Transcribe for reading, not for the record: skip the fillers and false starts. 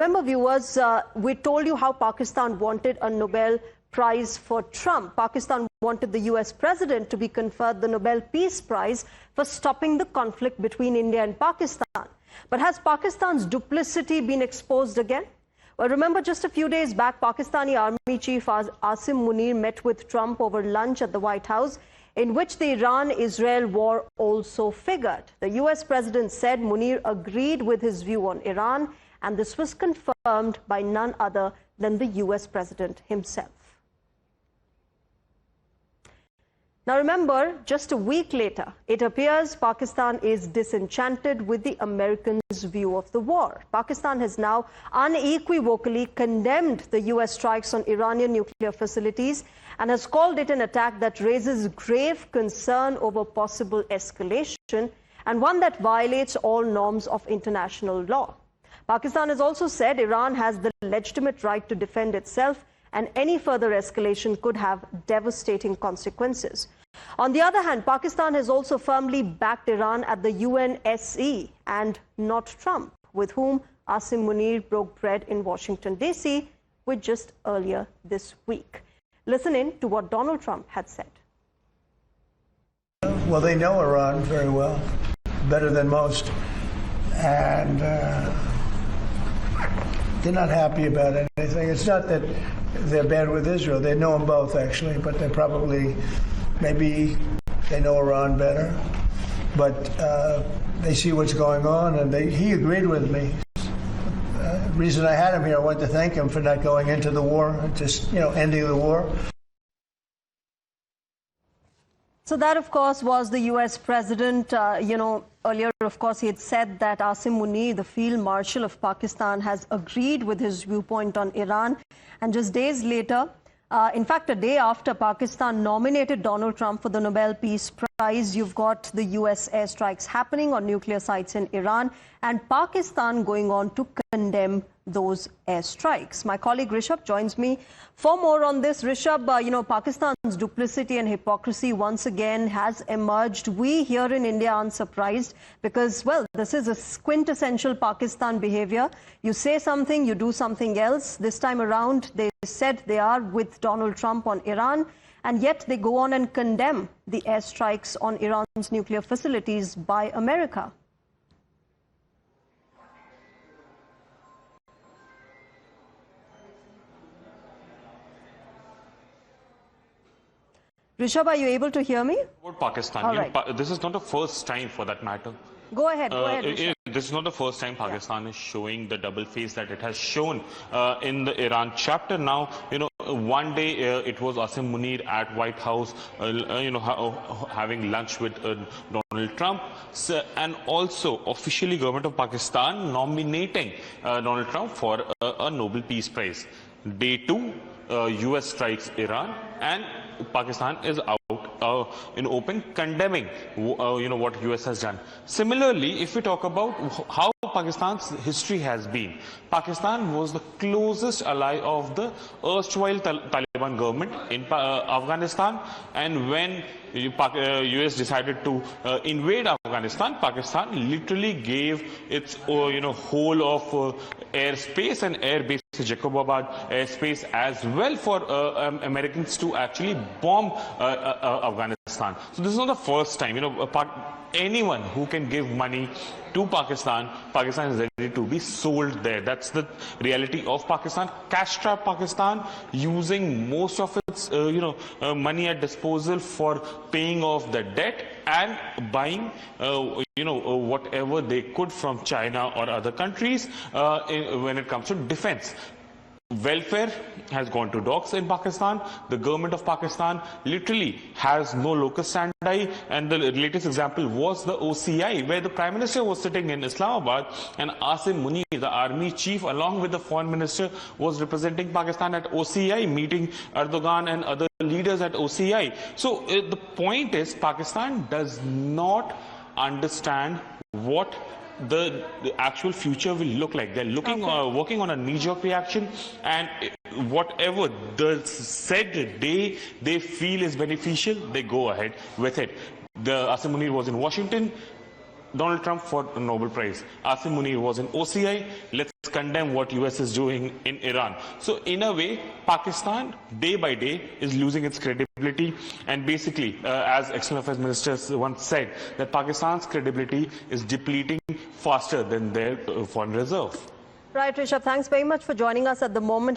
remember, viewers, we told you how Pakistan wanted a Nobel Prize for Trump. Pakistan wanted the US president to be conferred the Nobel Peace Prize for stopping the conflict between India and Pakistan. But has Pakistan's duplicity been exposed again? Well, remember, just a few days back, Pakistani Army Chief Asim Munir met with Trump over lunch at the White House, in which the Iran-Israel war also figured. The US president said Munir agreed with his view on Iran, and this was confirmed by none other than the US president himself. Now remember, just a week later, it appears Pakistan is disenchanted with the Americans' view of the war. Pakistan has now unequivocally condemned the US strikes on Iranian nuclear facilities and has called it an attack that raises grave concern over possible escalation and one that violates all norms of international law. Pakistan has also said Iran has the legitimate right to defend itself, and any further escalation could have devastating consequences. On the other hand, Pakistan has also firmly backed Iran at the UNSC and not Trump, with whom Asim Munir broke bread in Washington, D.C. with just earlier this week. Listen in to what Donald Trump had said. Well, they know Iran very well, better than most, and they're not happy about anything. It's not that they're bad with Israel. They know them both, actually, but they're probably, maybe they know Iran better. But they see what's going on, and he agreed with me. The reason I had him here, I wanted to thank him for not going into the war, just, ending the war. So that, of course, was the US president. Earlier, of course, he had said that Asim Munir, the Field Marshal of Pakistan, has agreed with his viewpoint on Iran. And just days later, in fact, a day after Pakistan nominated Donald Trump for the Nobel Peace Prize, you've got the US airstrikes happening on nuclear sites in Iran and Pakistan going on to condemn those airstrikes. My colleague Rishabh joins me for more on this. Rishabh, Pakistan's duplicity and hypocrisy once again has emerged. We here in India aren't surprised because, well, this is a quintessential Pakistan behavior. You say something, you do something else. This time around, they said they are with Donald Trump on Iran, and yet they go on and condemn the airstrikes on Iran's nuclear facilities by America. Rishabh, are you able to hear me? About Pakistan. Right. This is not the first time, for that matter. Go ahead, Rishabh. This is not the first time Pakistan is showing the double face that it has shown in the Iran chapter. Now, one day it was Asim Munir at White House, having lunch with Donald Trump, and also officially government of Pakistan nominating Donald Trump for a Nobel Peace Prize. Day 2, US strikes Iran, and Pakistan is out in open condemning what US has done. Similarly, if we talk about how Pakistan's history has been, Pakistan was the closest ally of the erstwhile Taliban government in Afghanistan, and when US decided to invade Afghanistan, Pakistan literally gave its whole of airspace and airbase to Jacobabad airspace as well for Americans to actually bomb Afghanistan. So this is not the first time. Anyone who can give money to Pakistan, Pakistan is ready to be sold there. That's the reality of Pakistan. Cash-strapped Pakistan, using most of its money at disposal for paying off the debt and buying whatever they could from China or other countries when it comes to defense. Welfare has gone to dogs in Pakistan. The government of Pakistan literally has no locus standi, and the latest example was the OCI, where the Prime Minister was sitting in Islamabad and Asim Munir, the army chief, along with the foreign minister, was representing Pakistan at OCI, meeting Erdogan and other leaders at OCI. So the point is, Pakistan does not understand what the actual future will look like. They're looking, working on a knee-jerk reaction, and whatever the said day they feel is beneficial, they go ahead with it. The Asim Munir was in Washington, Donald Trump for the Nobel Prize. Asim Munir was in OCI. Let's condemn what US is doing in Iran. So in a way, Pakistan day by day is losing its credibility, and basically, as External Affairs Minister once said, that Pakistan's credibility is depleting faster than their foreign reserve. Right, Rishabh, thanks very much for joining us at the moment.